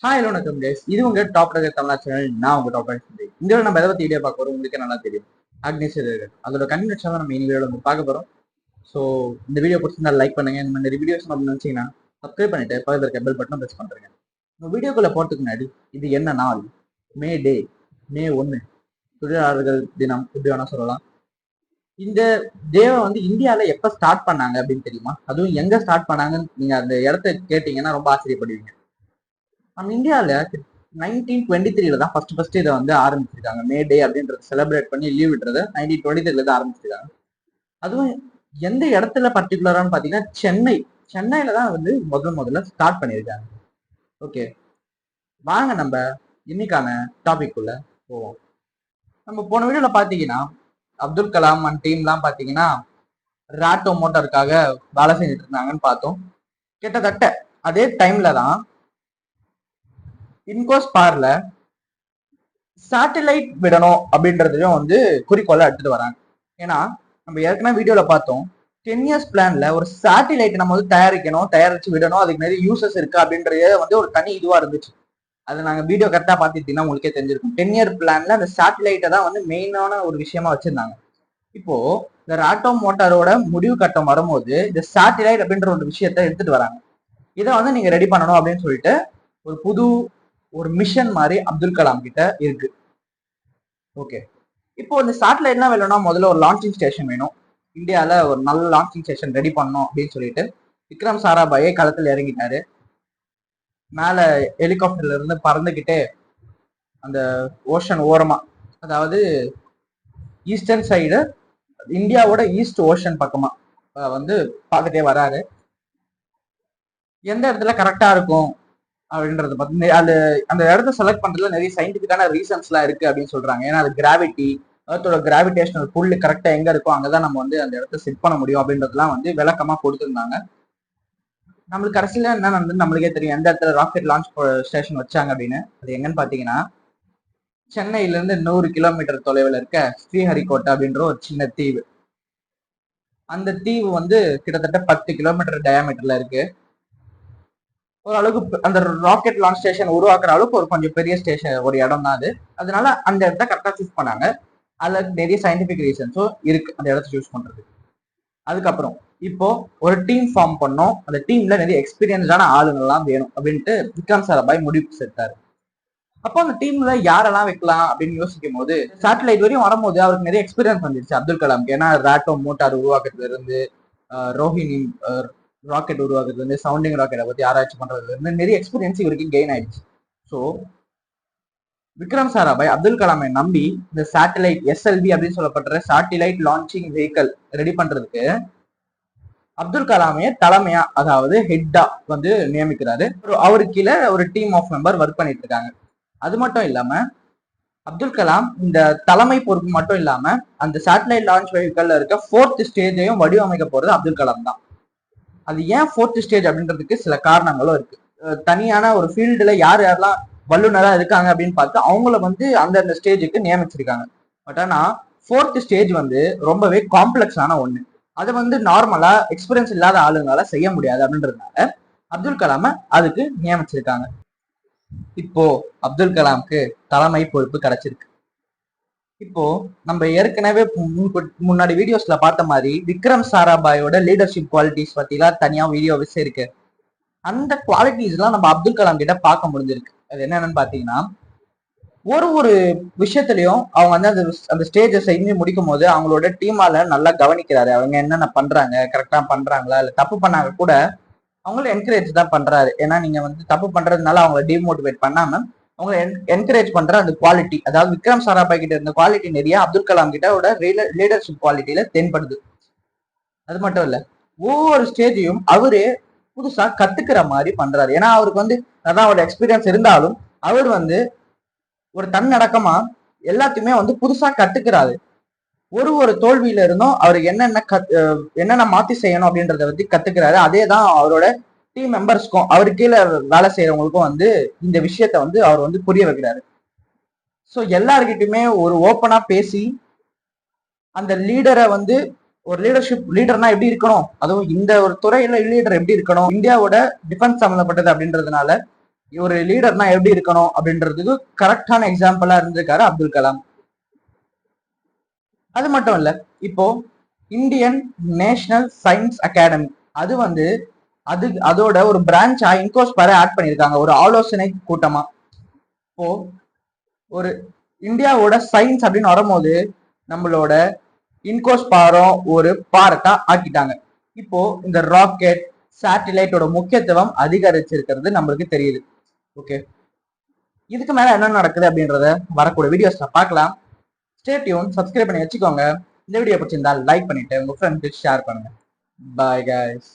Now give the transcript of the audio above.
Hi hello வணக்கம் guys. இது உங்க டாப் ரகர் தமிழா சேனல். நான் உங்க டாப் ரகர். இந்த வீடியோ நம்ம எதை பத்தி வீடியோ பார்க்க போறோம் உங்களுக்கு நல்லா தெரியும். அக்னேஷ் ரகர் அதோட கன்வென்ஷன் தான் நம்ம இந்த வீடியோல வந்து பார்க்க போறோம். ஸோ இந்த வீடியோ பிடிச்சிருந்தா லைக் பண்ணுங்க. இந்த மாதிரி வீடியோஸ் அப்படின்னு நினைச்சீங்கன்னா சப்ஸ்கிரைப் பண்ணிட்டு பக்கத்துல இருக்க பெல் பட்டன் பிரஸ் பண்றீங்க. இந்த வீடியோக்குள்ள போறதுக்கு முன்னாடி இது என்ன நாள்? மே டே, மே 1 தொழிலாளர்கள் தினம் எப்படி வேணா சொல்லலாம். இந்த டேவை வந்து இந்தியாவில எப்ப ஸ்டார்ட் பண்ணாங்க அப்படின்னு தெரியுமா? அதுவும் எங்க ஸ்டார்ட் பண்ணாங்கன்னு நீங்க அந்த இடத்த கேட்டீங்கன்னா ரொம்ப ஆச்சரியப்படுவீங்க. நம்ம இந்தியாவில் 1923 தான் ஃபர்ஸ்ட் இதை வந்து ஆரம்பிச்சிருக்காங்க. மே டே அப்படின்றத செலிப்ரேட் பண்ணி லீவ் விட்டுறத 1923 தான் ஆரம்பிச்சிருக்காங்க. அதுவும் எந்த இடத்துல பர்டிகுலரான்னு பாத்தீங்கன்னா சென்னையில தான் வந்து முதல்ல ஸ்டார்ட் பண்ணியிருக்காங்க. ஓகே, வாங்க நம்ம இன்னைக்கான டாபிக் உள்ள போவோம். நம்ம போன வீடியோல பாத்தீங்கன்னா அப்துல் கலாம் அண்ட் டீம்லாம் பாத்தீங்கன்னா ராட்டோ மோட்டாருக்காக வேலை செஞ்சுட்டு இருந்தாங்கன்னு பார்த்தோம். கிட்டத்தட்ட அதே டைம்ல தான் இன்கோஸ் பார்ல சேட்டலைட் விடணும் அப்படின்றதையும் வந்து குறிக்கோளை எடுத்துட்டு வராங்க. ஏன்னா நம்ம ஏற்கனவே வீடியோல பார்த்தோம், 10 இயர்ஸ் பிளான்ல ஒரு சேட்டலைட் நம்ம வந்து தயாரிச்சு விடணும், அதுக்கு நிறைய யூசஸ் இருக்கு அப்படின்றத வந்து ஒரு தனி இதுவா இருந்துச்சு. அது நாங்க வீடியோ கரெக்டா பாத்துட்டீங்கன்னா உங்களுக்கே தெரிஞ்சிருக்கும். 10 இயர் பிளான்ல அந்த சேட்டலைட்டை தான் வந்து மெயினான ஒரு விஷயமா வச்சிருந்தாங்க. இப்போ இந்த ராட்டோ மோட்டாரோட முடிவு கட்டம் வரும்போது இந்த சேட்டலைட் அப்படின்ற ஒரு விஷயத்த எடுத்துட்டு வராங்க. இதை வந்து நீங்க ரெடி பண்ணணும் அப்படின்னு சொல்லிட்டு ஒரு புது ஒரு மிஷன் மாதிரி அப்துல் கலாம் கிட்ட இருக்கு. ஓகே, இப்போ இந்த சேட்டலைட்லாம் வேணும்னா முதல்ல ஒரு லான்ச்சிங் ஸ்டேஷன் வேணும். இந்தியாவில் ஒரு நல்ல லான்ச்சிங் ஸ்டேஷன் ரெடி பண்ணணும் அப்படின்னு சொல்லிட்டு விக்ரம் சாராபாயே களத்தில் இறங்கிட்டாரு. மேல ஹெலிகாப்டர்ல இருந்து பறந்துகிட்டே அந்த ஓஷன் ஓரமா, அதாவது ஈஸ்டர்ன் சைடு இந்தியாவோட ஈஸ்ட் ஓஷன் பக்கமா வந்து பார்த்துட்டே வராரு. எந்த இடத்துல கரெக்டா இருக்கும் அப்படின்றத பத்தி அது அந்த இடத்த செலக்ட் பண்றதுல நிறைய சயின்டிபிக்கான ரீசன்ஸ் எல்லாம் இருக்கு அப்படின்னு சொல்றாங்க. ஏன்னா அது கிராவிட்டி, அர்த்தோட கிராவிடேஷனல் புல் கரெக்டா எங்க இருக்கும் அங்கதான் நம்ம வந்து அந்த இடத்த செட் பண்ண முடியும் அப்படின்றதுலாம் வந்து விளக்கமா கொடுத்துருந்தாங்க. நம்மளுக்கு கடைசியில என்ன நடந்தது நம்மளுக்கே தெரியும். எந்த இடத்துல ராக்கெட் லான்ச் ஸ்டேஷன் வச்சாங்க அப்படின்னு. அது எங்கன்னு பாத்தீங்கன்னா சென்னையில இருந்து 100 கிலோமீட்டர் தொலைவில் இருக்க ஸ்ரீஹரிகோட்டா அப்படின்ற ஒரு சின்ன தீவு. அந்த தீவு வந்து கிட்டத்தட்ட 10 கிலோமீட்டர் டயாமீட்டர்ல இருக்கு. ஓரளவுக்கு அந்த ராக்கெட் லான்ச் ஸ்டேஷன் உருவாக்குற அளவுக்கு ஒரு கொஞ்சம் பெரிய ஸ்டேஷன் ஒரு இடம் தான் அது. அதனால அந்த இடத்த கரெக்டா சூஸ் பண்ணாங்க. அதுல நிறைய சயின்டிபிக் ரீசன்ஸும் இருக்கு அந்த இடத்த சூஸ் பண்றது. அதுக்கப்புறம் இப்போ ஒரு டீம் ஃபார்ம் பண்ணோம். அந்த டீம்ல நிறைய எக்ஸ்பீரியன்ஸான ஆளுங்கள்லாம் வேணும் அப்படின்ட்டு விக்ரம் சாராபாய் முடிவு செஞ்சாரு. அப்போ அந்த டீம்ல யாரெல்லாம் வைக்கலாம் அப்படின்னு யோசிக்கும் போது சேட்டலைட் வரையும் வரும்போது அவருக்கு நிறைய எக்ஸ்பீரியன்ஸ் வந்துருச்சு அப்துல் கலாம்க்கு. ஏன்னா ராட்டோ மோட்டார் உருவாக்குறதுல இருந்து ரோஹிணி ராக்கெட் உருவாக்குறதுல இருந்து சவுண்டிங் ராக்கெட்டை பத்தி ஆராய்ச்சி பண்றதுல இருந்து நிறைய எக்ஸ்பீரியன்ஸ் இவருக்கு கெயின் ஆயிடுச்சு. ஸோ விக்ரம் சாராபாய் அப்துல் கலாமை நம்பி இந்த சேட்டலைட் எஸ்எல்வி அப்படின்னு சொல்லப்படுற சேட்டலைட் லான்ச்சிங் வெஹிக்கல் ரெடி பண்றதுக்கு அப்துல் கலாமைய தலைமையா, அதாவது ஹெட்டா வந்து நியமிக்கிறாரு. அவருக்கு கீழே ஒரு டீம் ஆஃப் மெம்பர் ஒர்க் பண்ணிட்டு இருக்காங்க. அது மட்டும் இல்லாம அப்துல் கலாம் இந்த தலைமை பொறுப்பு மட்டும் இல்லாம அந்த சேட்டலைட் லான்ச் வெஹிக்கல்ல இருக்க 4th ஸ்டேஜையும் வடிவமைக்க போறது அப்துல் கலாம் தான். அது ஏன் 4th ஸ்டேஜ் அப்படின்றதுக்கு சில காரணங்களும் இருக்கு. தனியான ஒரு ஃபீல்டுல யாரெல்லாம் வல்லுநரா இருக்காங்க அப்படின்னு பார்த்து அவங்கள வந்து அந்தந்த ஸ்டேஜுக்கு நியமிச்சிருக்காங்க. பட் ஆனா 4th ஸ்டேஜ் வந்து ரொம்பவே காம்ப்ளெக்ஸான ஒண்ணு. அதை வந்து நார்மலா எக்ஸ்பீரியன்ஸ் இல்லாத ஆளுங்களால செய்ய முடியாது அப்படின்றதுனால அப்துல் கலாம அதுக்கு நியமிச்சிருக்காங்க. இப்போ அப்துல் கலாம்க்கு தலைமை பொறுப்பு கிடைச்சிருக்கு. இப்போ நம்ம ஏற்கனவே முன்னாடி வீடியோஸ்ல பார்த்த மாதிரி விக்ரம் சாராபாயோட லீடர்ஷிப் குவாலிட்டிஸ் பத்திலாம் தனியா வீடியோஸ் இருக்கு. அந்த குவாலிட்டிஸ் எல்லாம் நம்ம அப்துல் கலாம் கிட்ட பார்க்க முடிஞ்சிருக்கு. அது என்னன்னு பாத்தீங்கன்னா ஒரு விஷயத்திலயும் அவங்க வந்து அந்த ஸ்டேஜை செஞ்சு முடிக்கும் போது அவங்களோட டீமால நல்லா கவனிக்கிறாரு. அவங்க என்னென்ன பண்றாங்க, கரெக்டா பண்றாங்களா, இல்ல தப்பு பண்ணாங்க கூட அவங்களும் என்கரேஜ் தான் பண்றாரு. ஏன்னா நீங்க வந்து தப்பு பண்றதுனால அவங்களை டிமோட்டிவேட் பண்ணாம அவங்க என்கரேஜ் பண்ற அந்த குவாலிட்டி, அதாவது விக்ரம் சாராபாய் கிட்ட இருந்த குவாலிட்டி நிறைய அப்துல் கலாம் கிட்ட லீடர்ஷிப் குவாலிட்டியில தென்படுது. அது மட்டும் இல்ல, ஒவ்வொரு ஸ்டேஜையும் அவரு புதுசா கத்துக்கிற மாதிரி பண்றாரு. ஏன்னா அவருக்கு வந்து அதான் அவரோட எக்ஸ்பீரியன்ஸ் இருந்தாலும் அவர் வந்து ஒரு தன்னடக்கமா எல்லாத்தையுமே வந்து புதுசா கத்துக்கிறாரு. ஒரு தோல்வியில இருந்தும் அவருக்கு என்னென்ன மாத்தி செய்யணும் அப்படின்றத பத்தி கத்துக்கிறாரு. அதே தான் அவரோட டீம் மெம்பர்ஸ்க்கும் அவரு கீழே வேலை செய்யறவங்களுக்கும் வந்து இந்த விஷயத்த வந்து அவர் வந்து புரிய வைக்கிறாரு. ஸோ எல்லார்கிட்டயுமே ஒரு ஓப்பனா பேசி அந்த லீடரை வந்து ஒரு லீடர்னா எப்படி இருக்கணும், அதுவும் இந்த ஒரு துறையில லீடர் எப்படி இருக்கணும், இந்தியாவோட டிஃபென்ஸ் சம்மந்தப்பட்டது அப்படின்றதுனால ஒரு லீடர்னா எப்படி இருக்கணும் அப்படின்றதுக்கு கரெக்டான எக்ஸாம்பிளா இருந்திருக்காரு அப்துல் கலாம். அது மட்டும் இல்ல, இப்போ இந்தியன் நேஷனல் சயின்ஸ் அகாடமி அது வந்து அதோட ஒரு பிரான்ச்சா இன்கோஸ்பார ஆட் பண்ணியிருக்காங்க, ஒரு ஆலோசனை கூட்டமா. இப்போ ஒரு இந்தியாவோட சயின்ஸ் அப்படின்னு வரும்போது நம்மளோட இன்கோஸ்பாரம் ஒரு பார்ட்டா ஆக்கிட்டாங்க. இப்போ இந்த ராக்கெட் சேட்டிலைட்டோட முக்கியத்துவம் அதிகரிச்சிருக்கிறது நம்மளுக்கு தெரியுது. ஓகே, இதுக்கு மேல என்ன நடக்குது அப்படின்றத வரக்கூடிய வீடியோஸ்ல பார்க்கலாம். ஸ்டே டியூன், சப்ஸ்கிரைப் பண்ணி வச்சுக்கோங்க. இந்த வீடியோ பிடிச்சிருந்தா லைக் பண்ணிட்டு உங்க ஃப்ரெண்ட்ஸுக்கு ஷேர் பண்ணுங்க. Bye guys.